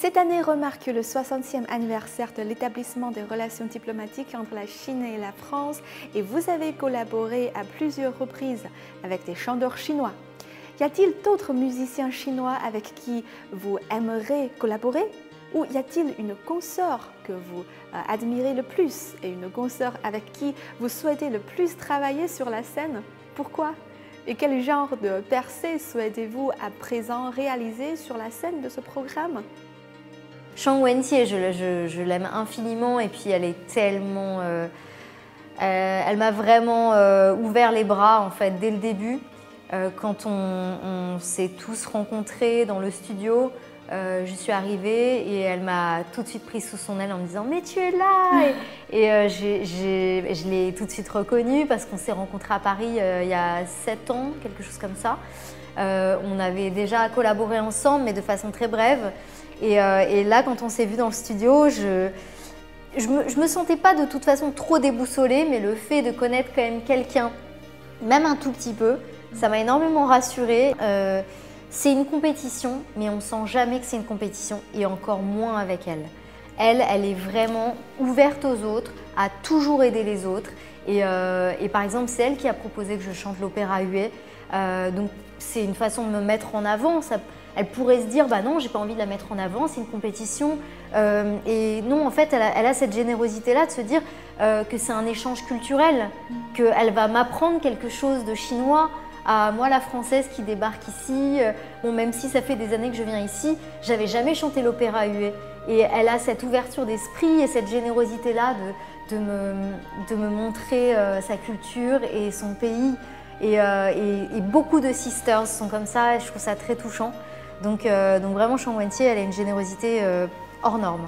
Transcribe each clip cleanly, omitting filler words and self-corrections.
Cette année remarque le 60e anniversaire de l'établissement des relations diplomatiques entre la Chine et la France et vous avez collaboré à plusieurs reprises avec des chanteurs chinois. Y a-t-il d'autres musiciens chinois avec qui vous aimeriez collaborer? Ou y a-t-il une consort que vous admirez le plus et une consort avec qui vous souhaitez le plus travailler sur la scène? Pourquoi? Et quel genre de percée souhaitez-vous à présent réaliser sur la scène de ce programme? Shang Wenqi, je l'aime infiniment et puis elle est tellement... elle m'a vraiment ouvert les bras en fait dès le début. Quand on s'est tous rencontrés dans le studio, je suis arrivée et elle m'a tout de suite prise sous son aile en me disant « mais tu es là !» Et je l'ai tout de suite reconnue parce qu'on s'est rencontrés à Paris il y a 7 ans, quelque chose comme ça. On avait déjà collaboré ensemble mais de façon très brève. Et là, quand on s'est vu dans le studio, je me sentais pas de toute façon trop déboussolée, mais le fait de connaître quand même quelqu'un, même un tout petit peu, ça m'a énormément rassurée. C'est une compétition, mais on sent jamais que c'est une compétition, et encore moins avec elle. Elle est vraiment ouverte aux autres, a toujours aidé les autres. Et par exemple, c'est elle qui a proposé que je chante l'opéra hué. Donc c'est une façon de me mettre en avant. Elle pourrait se dire, bah non, j'ai pas envie de la mettre en avant, c'est une compétition. Et non, en fait, elle a cette générosité-là de se dire que c'est un échange culturel, qu'elle va m'apprendre quelque chose de chinois à moi, la française qui débarque ici. Bon, même si ça fait des années que je viens ici, j'avais jamais chanté l'opéra hué. Et elle a cette ouverture d'esprit et cette générosité-là de me montrer sa culture et son pays. Et beaucoup de sisters sont comme ça, et je trouve ça très touchant. Donc vraiment, Shang Wenqi, elle a une générosité hors norme.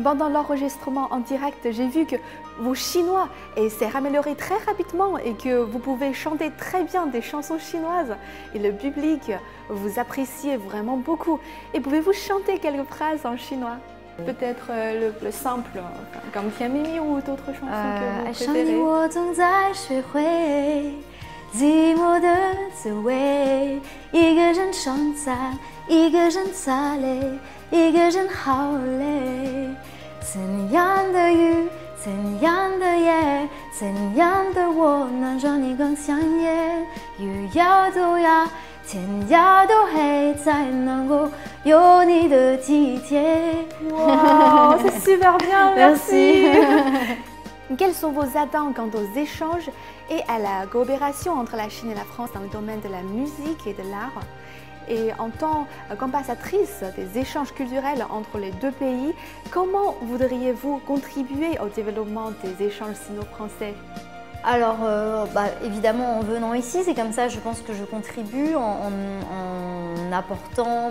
Pendant l'enregistrement en direct, j'ai vu que vos chinois s'est amélioré très rapidement et que vous pouvez chanter très bien des chansons chinoises. Et le public vous apprécie vraiment beaucoup. Et pouvez-vous chanter quelques phrases en chinois? Peut-être le simple, comme Tian Mimi ou d'autres chansons que vous préférez. 寂寞的滋味，一个人伤残，一个人擦泪，一个人好累。怎样的雨，怎样的夜，怎样的我能让你更香艳？雨要多呀，天要多黑，才能够有你的体贴。Wow, c'est super bien, merci. Merci. Quelles sont vos attentes quant aux échanges et à la coopération entre la Chine et la France dans le domaine de la musique et de l'art? Et en tant qu'ambassadrice des échanges culturels entre les deux pays, comment voudriez-vous contribuer au développement des échanges sino-français? Alors, évidemment, en venant ici, c'est comme ça, je pense que je contribue en apportant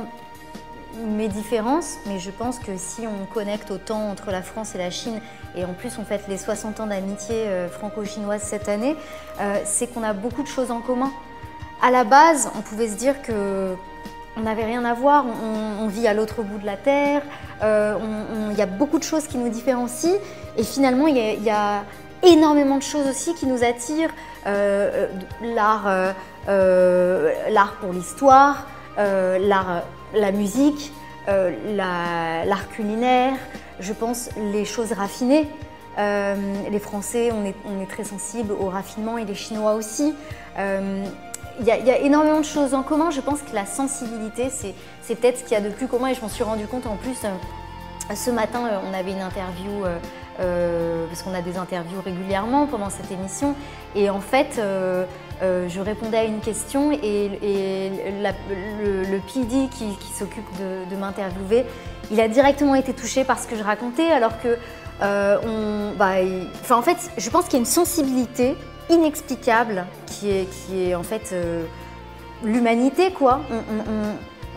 mes différences, mais je pense que si on connecte autant entre la France et la Chine, et en plus on fête les 60 ans d'amitié franco-chinoise cette année, c'est qu'on a beaucoup de choses en commun. À la base, on pouvait se dire qu'on n'avait rien à voir, on vit à l'autre bout de la terre, il y a beaucoup de choses qui nous différencient, et finalement il y a énormément de choses aussi qui nous attirent, l'art pour l'histoire, la musique, l'art culinaire, je pense les choses raffinées. Les Français, on est très sensibles au raffinement et les Chinois aussi. Il y a énormément de choses en commun. Je pense que la sensibilité, c'est peut-être ce qu'il y a de plus commun et je m'en suis rendu compte en plus. Ce matin, on avait une interview, parce qu'on a des interviews régulièrement pendant cette émission. Et en fait, je répondais à une question et le PD qui s'occupe de m'interviewer, il a directement été touché par ce que je racontais alors que, en fait, je pense qu'il y a une sensibilité inexplicable qui est en fait l'humanité, quoi.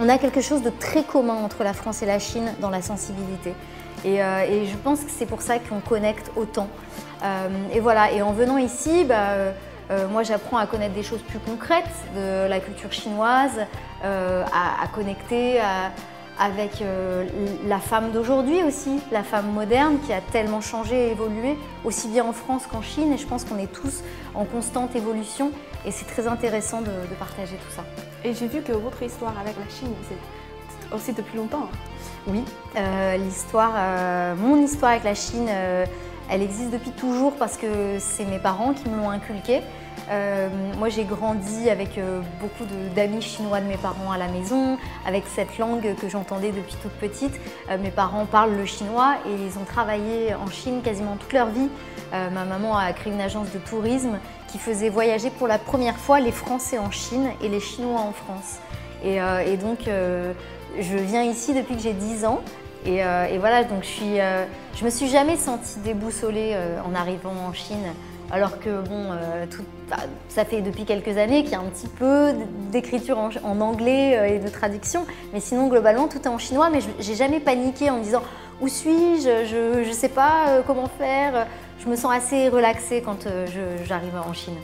On a quelque chose de très commun entre la France et la Chine dans la sensibilité. Et je pense que c'est pour ça qu'on connecte autant. Et voilà, et en venant ici, moi j'apprends à connaître des choses plus concrètes de la culture chinoise, à connecter avec la femme d'aujourd'hui aussi, la femme moderne qui a tellement changé et évolué, aussi bien en France qu'en Chine. Et je pense qu'on est tous en constante évolution et c'est très intéressant de partager tout ça. Et j'ai vu que votre histoire avec la Chine, c'est aussi depuis longtemps. Oui, mon histoire avec la Chine, elle existe depuis toujours parce que c'est mes parents qui me l'ont inculquée. Moi j'ai grandi avec beaucoup d'amis chinois de mes parents à la maison, avec cette langue que j'entendais depuis toute petite. Mes parents parlent le chinois et ils ont travaillé en Chine quasiment toute leur vie. Ma maman a créé une agence de tourisme qui faisait voyager pour la première fois les Français en Chine et les Chinois en France. Et donc je viens ici depuis que j'ai 10 ans. Et voilà, donc je me suis jamais sentie déboussolée en arrivant en Chine. Alors que bon, ça fait depuis quelques années qu'il y a un petit peu d'écriture en anglais et de traduction, mais sinon globalement tout est en chinois. Mais j'ai jamais paniqué en me disant où suis-je, je ne sais pas comment faire. Je me sens assez relaxée quand j'arrive en Chine.